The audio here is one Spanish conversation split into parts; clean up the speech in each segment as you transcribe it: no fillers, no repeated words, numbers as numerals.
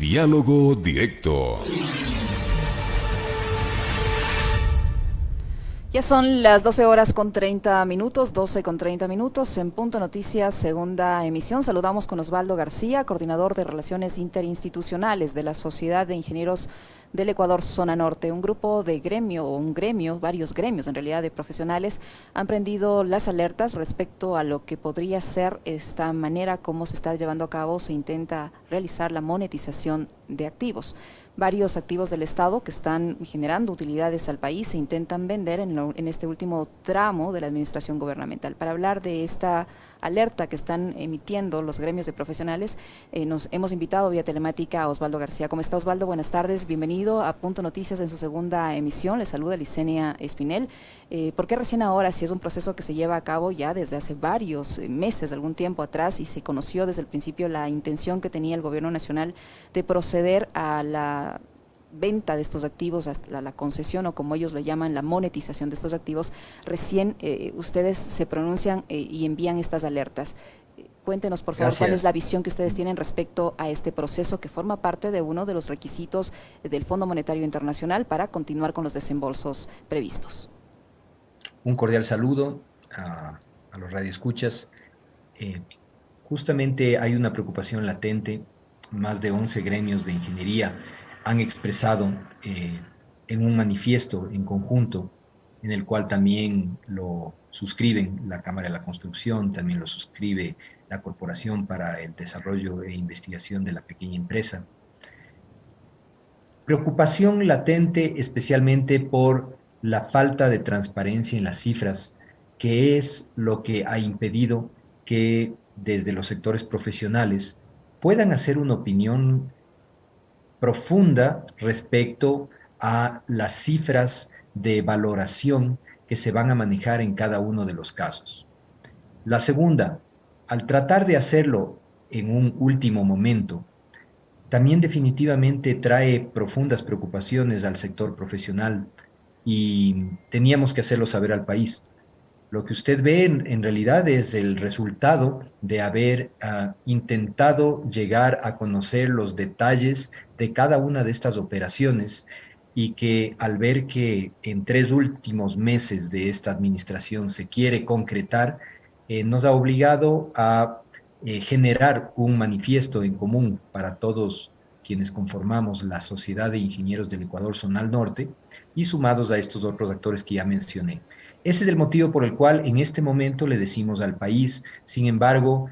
Diálogo Directo. Ya son las 12 horas con 30 minutos, 12 con 30 minutos, en Punto Noticias, segunda emisión. Saludamos con Osvaldo García, coordinador de Relaciones Interinstitucionales de la Sociedad de Ingenieros del Ecuador, Zona Norte. Un grupo de varios gremios en realidad de profesionales han prendido las alertas respecto a lo que podría ser esta manera como se está llevando a cabo, se intenta realizar la monetización de activos. Varios activos del Estado que están generando utilidades al país se intentan vender en este último tramo de la administración gubernamental. Para hablar de esta alerta que están emitiendo los gremios de profesionales, nos hemos invitado vía telemática a Osvaldo García. ¿Cómo está, Osvaldo? Buenas tardes, bienvenido a Punto Noticias en su segunda emisión. Le saluda Licenia Espinel. ¿Por qué recién ahora, si es un proceso que se lleva a cabo ya desde hace varios meses, algún tiempo atrás, y se conoció desde el principio la intención que tenía el gobierno nacional de proceder a la venta de estos activos, hasta la concesión o como ellos lo llaman, la monetización de estos activos, recién ustedes se pronuncian y envían estas alertas? Cuéntenos, por favor, cuál es la Gracias. visión que ustedes tienen respecto a este proceso que forma parte de uno de los requisitos del Fondo Monetario Internacional para continuar con los desembolsos previstos. Un cordial saludo a los radioescuchas. Eh, Justamente hay una preocupación latente. Más de 11 gremios de ingeniería han expresado en un manifiesto en conjunto, en el cual también lo suscriben la Cámara de la Construcción, también lo suscribe la Corporación para el Desarrollo e Investigación de la Pequeña Empresa. Preocupación latente especialmente por la falta de transparencia en las cifras, que es lo que ha impedido que desde los sectores profesionales puedan hacer una opinión profunda respecto a las cifras de valoración que se van a manejar en cada uno de los casos. La segunda, al tratar de hacerlo en un último momento, también definitivamente trae profundas preocupaciones al sector profesional y teníamos que hacerlo saber al país. Lo que usted ve en realidad es el resultado de haber intentado llegar a conocer los detalles de cada una de estas operaciones y que al ver que en 3 últimos meses de esta administración se quiere concretar, nos ha obligado a generar un manifiesto en común para todos quienes conformamos la Sociedad de Ingenieros del Ecuador Zonal Norte y sumados a estos otros actores que ya mencioné. Ese es el motivo por el cual en este momento le decimos al país. Sin embargo,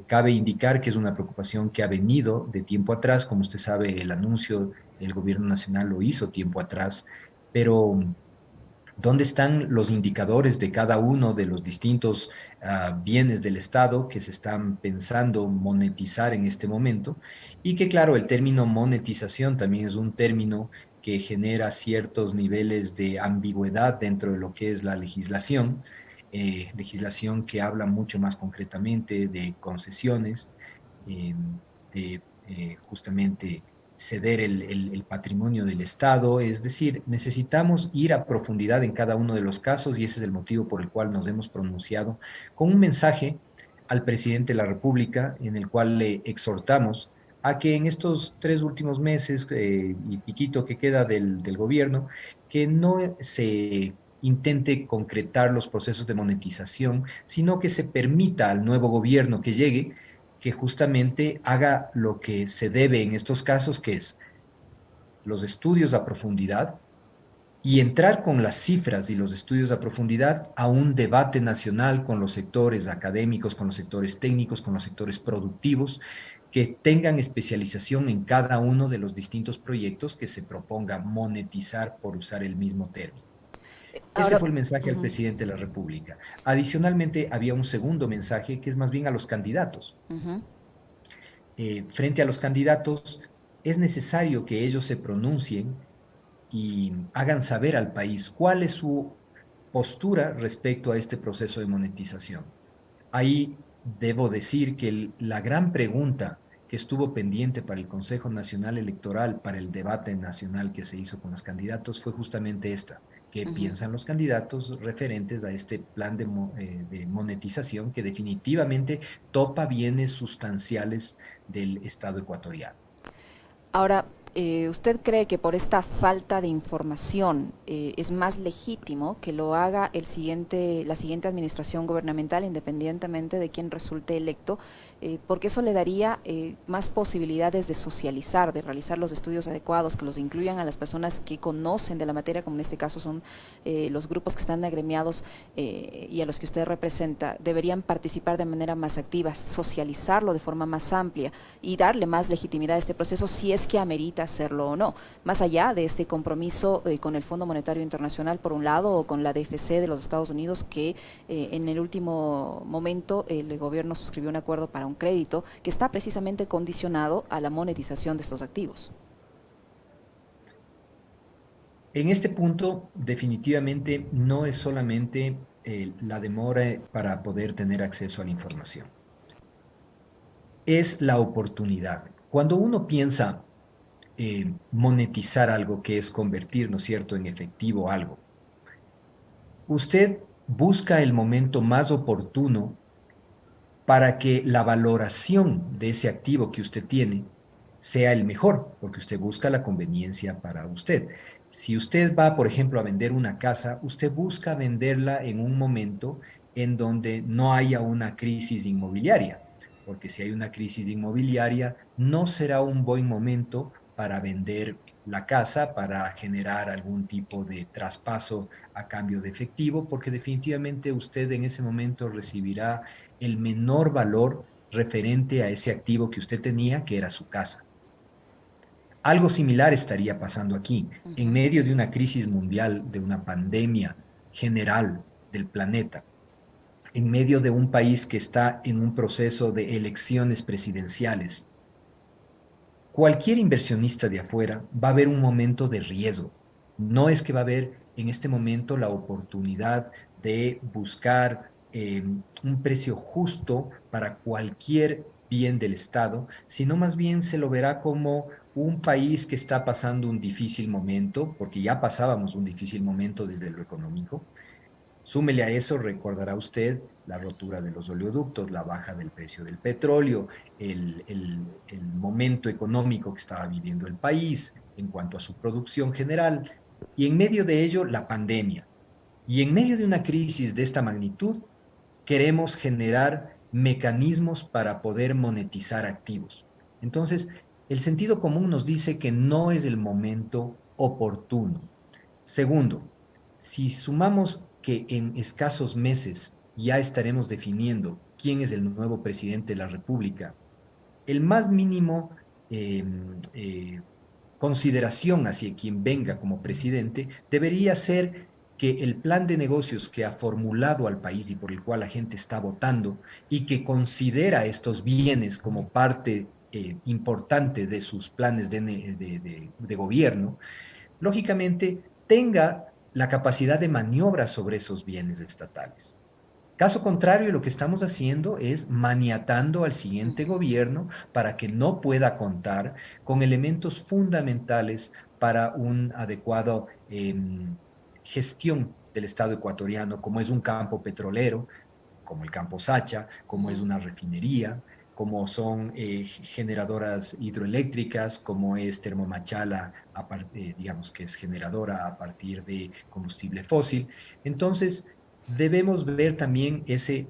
cabe indicar que es una preocupación que ha venido de tiempo atrás. Como usted sabe, el anuncio del gobierno nacional lo hizo tiempo atrás, pero ¿dónde están los indicadores de cada uno de los distintos bienes del Estado que se están pensando monetizar en este momento? Y que claro, el término monetización también es un término que genera ciertos niveles de ambigüedad dentro de lo que es la legislación, legislación que habla mucho más concretamente de concesiones, eh, de justamente ceder el patrimonio del Estado, es decir, necesitamos ir a profundidad en cada uno de los casos y ese es el motivo por el cual nos hemos pronunciado con un mensaje al presidente de la República en el cual le exhortamos a que en estos 3 últimos meses y piquito que queda del gobierno, que no se intente concretar los procesos de monetización, sino que se permita al nuevo gobierno que llegue que justamente haga lo que se debe en estos casos, que es los estudios a profundidad y entrar con las cifras y los estudios a profundidad a un debate nacional con los sectores académicos, con los sectores técnicos, con los sectores productivos, que tengan especialización en cada uno de los distintos proyectos que se proponga monetizar, por usar el mismo término. Ese Ahora, fue el mensaje al uh-huh, presidente de la República. Adicionalmente, había un segundo mensaje que es más bien a los candidatos. uh-huh. Frente a los candidatos, es necesario que ellos se pronuncien y hagan saber al país cuál es su postura respecto a este proceso de monetización. Ahí debo decir que la gran pregunta que estuvo pendiente para el Consejo Nacional Electoral, para el debate nacional que se hizo con los candidatos, fue justamente esta. ¿Qué Uh-huh. piensan los candidatos referentes a este plan de monetización que definitivamente topa bienes sustanciales del Estado ecuatoriano? Ahora, ¿usted cree que por esta falta de información es más legítimo que lo haga la siguiente administración gubernamental, independientemente de quién resulte electo? Porque eso le daría más posibilidades de socializar, de realizar los estudios adecuados, que los incluyan a las personas que conocen de la materia, como en este caso son los grupos que están agremiados y a los que usted representa. Deberían participar de manera más activa, socializarlo de forma más amplia y darle más legitimidad a este proceso si es que amerita hacerlo o no, más allá de este compromiso con el Fondo Monetario Internacional por un lado o con la DFC de los Estados Unidos, que en el último momento el gobierno suscribió un acuerdo para un crédito que está precisamente condicionado a la monetización de estos activos. En este punto, definitivamente no es solamente la demora para poder tener acceso a la información, es la oportunidad. Cuando uno piensa monetizar algo, que es convertir, ¿no es cierto?, en efectivo algo, usted busca el momento más oportuno para que la valoración de ese activo que usted tiene sea el mejor, porque usted busca la conveniencia para usted. Si usted va, por ejemplo, a vender una casa, usted busca venderla en un momento en donde no haya una crisis inmobiliaria, porque si hay una crisis inmobiliaria, no será un buen momento para vender la casa, para generar algún tipo de traspaso a cambio de efectivo, porque definitivamente usted en ese momento recibirá el menor valor referente a ese activo que usted tenía, que era su casa. Algo similar estaría pasando aquí, en medio de una crisis mundial, de una pandemia general del planeta, en medio de un país que está en un proceso de elecciones presidenciales. Cualquier inversionista de afuera va a ver un momento de riesgo. No es que va a ver en este momento la oportunidad de buscar un precio justo para cualquier bien del Estado, sino más bien se lo verá como un país que está pasando un difícil momento, porque ya pasábamos un difícil momento desde lo económico. Súmele a eso, recordará usted la rotura de los oleoductos, la baja del precio del petróleo, el momento económico que estaba viviendo el país en cuanto a su producción general, y en medio de ello la pandemia. Y en medio de una crisis de esta magnitud, queremos generar mecanismos para poder monetizar activos. Entonces, el sentido común nos dice que no es el momento oportuno. Segundo, si sumamos que en escasos meses ya estaremos definiendo quién es el nuevo presidente de la República, el más mínimo eh, eh, consideración hacia quien venga como presidente debería ser que el plan de negocios que ha formulado al país y por el cual la gente está votando y que considera estos bienes como parte importante de sus planes de gobierno, lógicamente tenga la capacidad de maniobra sobre esos bienes estatales. Caso contrario, lo que estamos haciendo es maniatando al siguiente gobierno para que no pueda contar con elementos fundamentales para una adecuada gestión del Estado ecuatoriano, como es un campo petrolero, como el campo Sacha, como es una refinería, como son generadoras hidroeléctricas, como es Termomachala, digamos que es generadora a partir de combustible fósil. Entonces, debemos ver también ese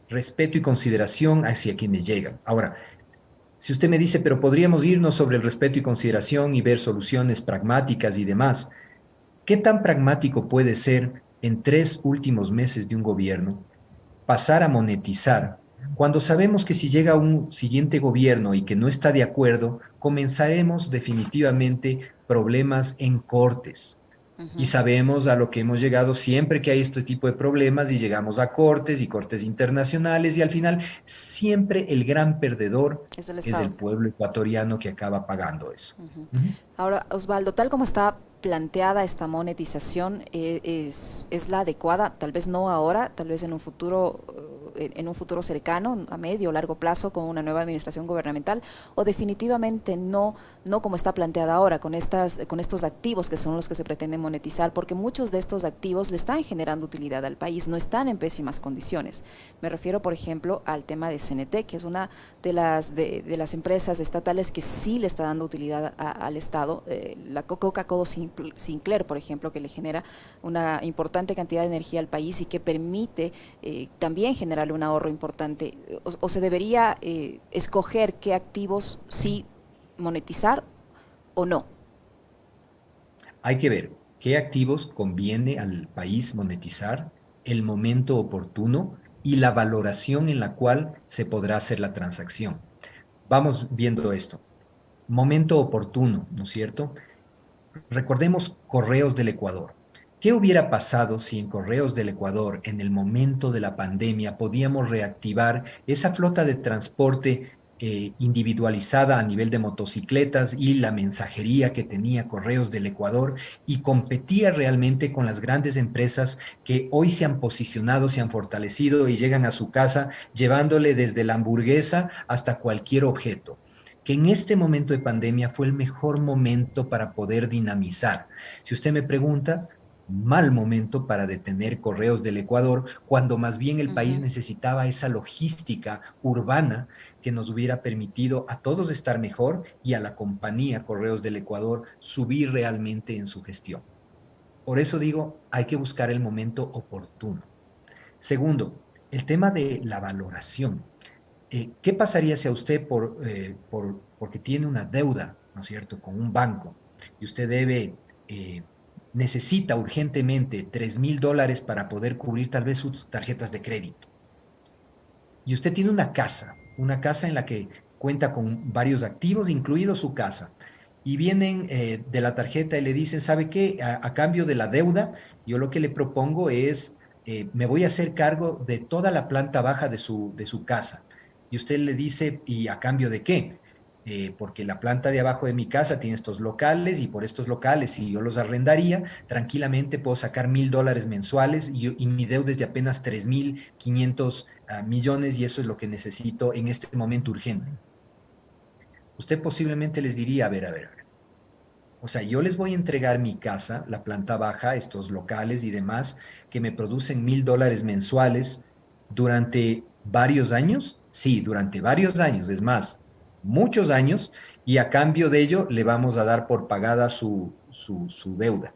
respeto y consideración hacia quienes llegan. Ahora, si usted me dice, pero podríamos irnos sobre el respeto y consideración y ver soluciones pragmáticas y demás, ¿qué tan pragmático puede ser en 3 últimos meses de un gobierno pasar a monetizar cuando sabemos que si llega un siguiente gobierno y que no está de acuerdo, comenzaremos definitivamente problemas en cortes? Y sabemos a lo que hemos llegado siempre que hay este tipo de problemas y llegamos a cortes y cortes internacionales y al final siempre el gran perdedor Es el es el Estado. pueblo ecuatoriano que acaba pagando eso. Ujú. Ujú. Ahora, Osvaldo, tal como está planteada esta monetización, es la adecuada, tal vez no ahora, tal vez en un futuro en un futuro cercano, a medio o largo plazo, con una nueva administración gubernamental, o definitivamente no, no como está planteada ahora, con estos activos que son los que se pretenden monetizar, porque muchos de estos activos le están generando utilidad al país, no están en pésimas condiciones. Me refiero, por ejemplo, al tema de CNT, que es una de las empresas estatales que sí le está dando utilidad al Estado. La Coca-Cola Sinclair, por ejemplo, que le genera una importante cantidad de energía al país y que permite también generarle un ahorro importante. O se debería escoger qué activos sí monetizar o no. Hay que ver qué activos conviene al país monetizar, el momento oportuno y la valoración en la cual se podrá hacer la transacción. Vamos viendo esto. Momento oportuno, ¿no es cierto? Recordemos Correos del Ecuador. ¿Qué hubiera pasado si en Correos del Ecuador, en el momento de la pandemia, podíamos reactivar esa flota de transporte individualizada a nivel de motocicletas y la mensajería que tenía Correos del Ecuador y competía realmente con las grandes empresas que hoy se han posicionado, se han fortalecido y llegan a su casa llevándole desde la hamburguesa hasta cualquier objeto? Que en este momento de pandemia fue el mejor momento para poder dinamizar. Si usted me pregunta, mal momento para detener Correos del Ecuador, cuando más bien el país necesitaba esa logística urbana que nos hubiera permitido a todos estar mejor y a la compañía Correos del Ecuador subir realmente en su gestión. Por eso digo, hay que buscar el momento oportuno. Segundo, el tema de la valoración. ¿Qué pasaría si a usted porque tiene una deuda, ¿no es cierto?, con un banco y usted necesita urgentemente $3,000 para poder cubrir tal vez sus tarjetas de crédito? Y usted tiene una casa en la que cuenta con varios activos, incluido su casa. Y vienen de la tarjeta y le dicen, ¿sabe qué? A cambio de la deuda, yo lo que le propongo es, me voy a hacer cargo de toda la planta baja de su casa. Y usted le dice, ¿y a cambio de qué? Porque la planta de abajo de mi casa tiene estos locales y por estos locales, si yo los arrendaría, tranquilamente puedo sacar $1,000 mensuales y mi deuda es de apenas 3,500 millones y eso es lo que necesito en este momento urgente. Usted posiblemente les diría, a ver. O sea, yo les voy a entregar mi casa, la planta baja, estos locales y demás, que me producen $1,000 mensuales durante varios años. Sí, durante varios años, es más, muchos años, y a cambio de ello le vamos a dar por pagada su deuda.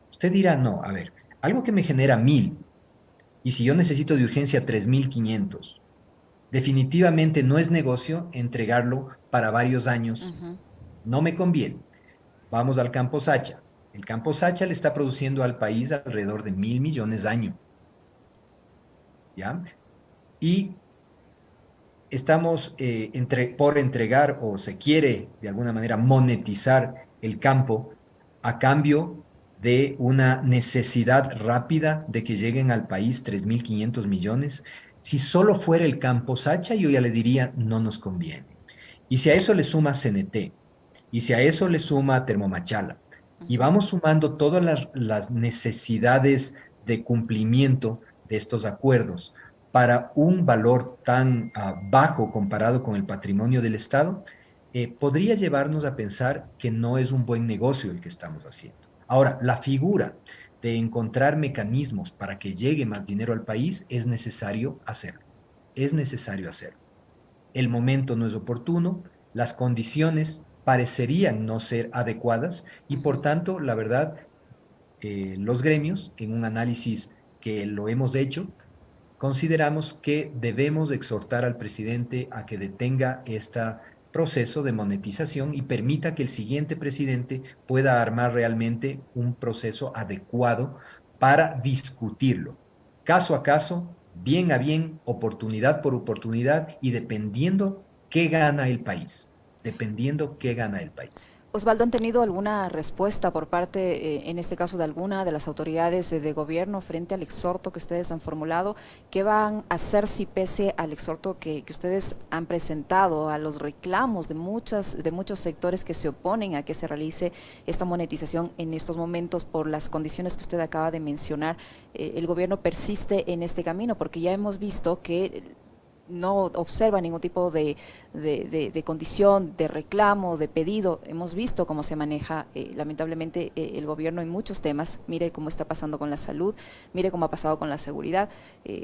Usted dirá, no, a ver, algo que me genera 1,000, y si yo necesito de urgencia 3,500, definitivamente no es negocio entregarlo para varios años. No me conviene. Vamos al campo Sacha. El campo Sacha le está produciendo al país alrededor de 1,000 millones año. ¿Ya? Y estamos por entregar o se quiere de alguna manera monetizar el campo a cambio de una necesidad rápida de que lleguen al país 3,500 millones. Si solo fuera el campo Sacha, yo ya le diría, no nos conviene. Y si a eso le suma CNT, y si a eso le suma Termomachala, y vamos sumando todas las necesidades de cumplimiento de estos acuerdos para un valor tan bajo comparado con el patrimonio del Estado, podría llevarnos a pensar que no es un buen negocio el que estamos haciendo. Ahora, la figura de encontrar mecanismos para que llegue más dinero al país es necesario hacerlo. Es necesario hacerlo. El momento no es oportuno, las condiciones parecerían no ser adecuadas y por tanto, la verdad, los gremios, en un análisis que lo hemos hecho, consideramos que debemos exhortar al presidente a que detenga este proceso de monetización y permita que el siguiente presidente pueda armar realmente un proceso adecuado para discutirlo, caso a caso, bien a bien, oportunidad por oportunidad y dependiendo qué gana el país. Dependiendo qué gana el país. Osvaldo, ¿han tenido alguna respuesta por parte, en este caso, de alguna de las autoridades de gobierno frente al exhorto que ustedes han formulado? ¿Qué van a hacer si pese al exhorto que ustedes han presentado, a los reclamos de muchos sectores que se oponen a que se realice esta monetización en estos momentos por las condiciones que usted acaba de mencionar, el gobierno persiste en este camino? Porque ya hemos visto que no observa ningún tipo de condición, de reclamo, de pedido. Hemos visto cómo se maneja lamentablemente el gobierno en muchos temas. Mire cómo está pasando con la salud, mire cómo ha pasado con la seguridad.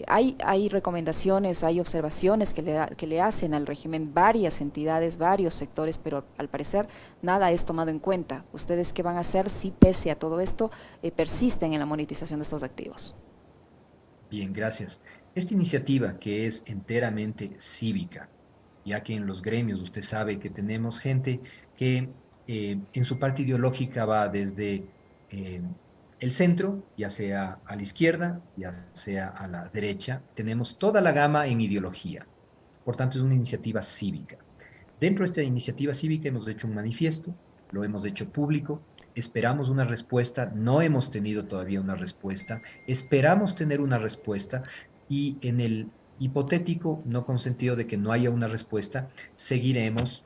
Hay recomendaciones, hay observaciones que le hacen al régimen varias entidades, varios sectores, pero al parecer nada es tomado en cuenta. ¿Ustedes qué van a hacer si pese a todo esto persisten en la monetización de estos activos? Bien, gracias. Esta iniciativa que es enteramente cívica, ya que en los gremios usted sabe que tenemos gente que en su parte ideológica va desde eh, el centro, ya sea a la izquierda, ya sea a la derecha, tenemos toda la gama en ideología. Por tanto, es una iniciativa cívica. Dentro de esta iniciativa cívica hemos hecho un manifiesto, lo hemos hecho público, esperamos una respuesta, no hemos tenido todavía una respuesta, esperamos tener una respuesta y en el hipotético, no consentido de que no haya una respuesta, seguiremos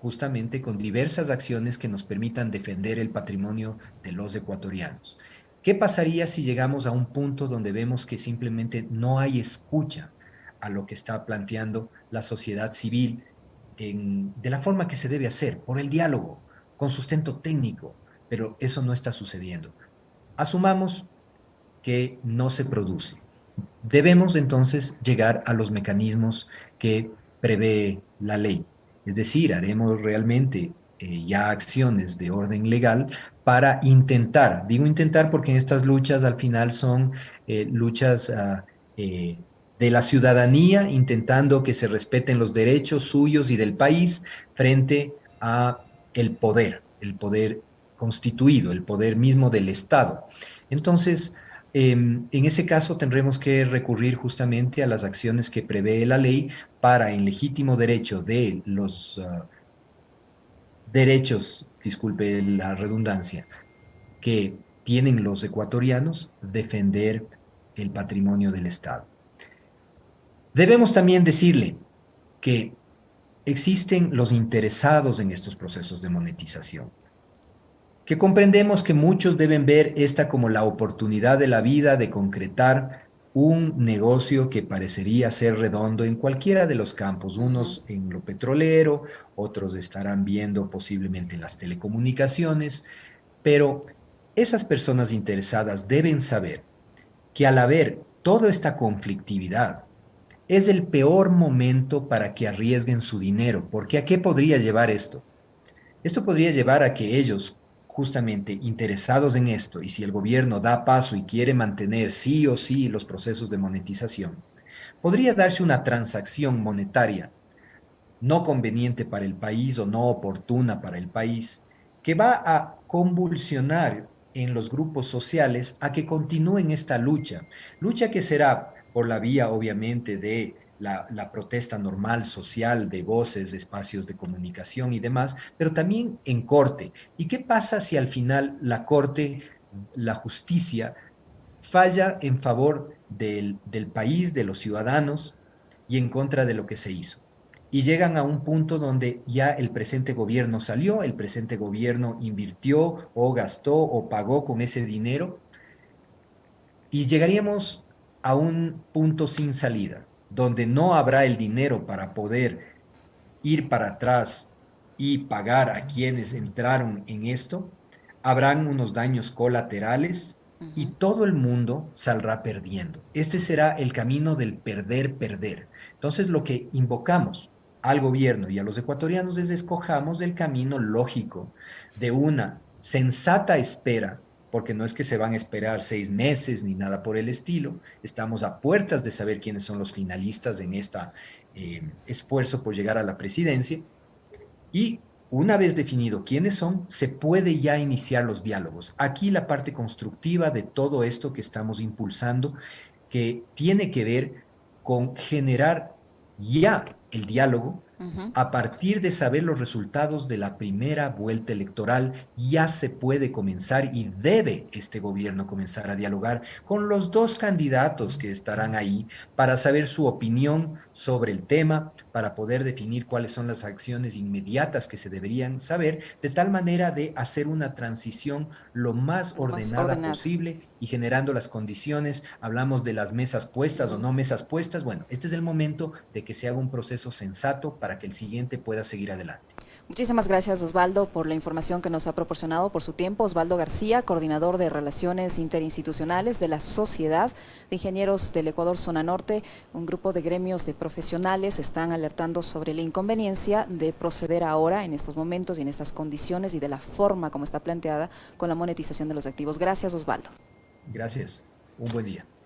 justamente con diversas acciones que nos permitan defender el patrimonio de los ecuatorianos. ¿Qué pasaría si llegamos a un punto donde vemos que simplemente no hay escucha a lo que está planteando la sociedad civil de la forma que se debe hacer, por el diálogo, con sustento técnico, pero eso no está sucediendo? Asumamos que no se produce. Debemos entonces llegar a los mecanismos que prevé la ley. Es decir, haremos realmente ya acciones de orden legal para intentar, digo intentar porque en estas luchas al final son luchas de la ciudadanía intentando que se respeten los derechos suyos y del país frente a el poder constituido, el poder mismo del Estado. Entonces, en ese caso tendremos que recurrir justamente a las acciones que prevé la ley para, en legítimo derecho de los derechos, disculpe la redundancia, que tienen los ecuatorianos, defender el patrimonio del Estado. Debemos también decirle que existen los interesados en estos procesos de monetización, que comprendemos que muchos deben ver esta como la oportunidad de la vida de concretar un negocio que parecería ser redondo en cualquiera de los campos, unos en lo petrolero, otros estarán viendo posiblemente en las telecomunicaciones, pero esas personas interesadas deben saber que al haber toda esta conflictividad, es el peor momento para que arriesguen su dinero, porque ¿a qué podría llevar esto? Esto podría llevar a que ellos, justamente interesados en esto, y si el gobierno da paso y quiere mantener sí o sí los procesos de monetización, podría darse una transacción monetaria no conveniente para el país o no oportuna para el país, que va a convulsionar en los grupos sociales a que continúen esta lucha que será por la vía, obviamente, de la protesta normal social de voces, de espacios de comunicación y demás, pero también en corte. ¿Y qué pasa si al final la corte, la justicia, falla en favor del país, de los ciudadanos y en contra de lo que se hizo? Y llegan a un punto donde ya el presente gobierno salió, el presente gobierno invirtió o gastó o pagó con ese dinero y llegaríamos a un punto sin salida, donde no habrá el dinero para poder ir para atrás y pagar a quienes entraron en esto, habrán unos daños colaterales y todo el mundo saldrá perdiendo. Este será el camino del perder, perder. Entonces, lo que invocamos al gobierno y a los ecuatorianos es escojamos el camino lógico de una sensata espera, porque no es que se van a esperar 6 meses ni nada por el estilo, estamos a puertas de saber quiénes son los finalistas en este esfuerzo por llegar a la presidencia, y una vez definido quiénes son, se puede ya iniciar los diálogos. Aquí la parte constructiva de todo esto que estamos impulsando, que tiene que ver con generar ya el diálogo A partir de saber los resultados de la primera vuelta electoral, ya se puede comenzar y debe este gobierno comenzar a dialogar con los dos candidatos que estarán ahí para saber su opinión sobre el tema, para poder definir cuáles son las acciones inmediatas que se deberían saber, de tal manera de hacer una transición lo más ordenada posible y generando las condiciones. Hablamos de las mesas puestas o no mesas puestas. Bueno, este es el momento de que se haga un proceso sensato para que el siguiente pueda seguir adelante. Muchísimas gracias, Osvaldo, por la información que nos ha proporcionado, por su tiempo. Osvaldo García, coordinador de Relaciones Interinstitucionales de la Sociedad de Ingenieros del Ecuador Zona Norte. Un grupo de gremios de profesionales están alertando sobre la inconveniencia de proceder ahora, en estos momentos y en estas condiciones y de la forma como está planteada con la monetización de los activos. Gracias, Osvaldo. Gracias. Un buen día.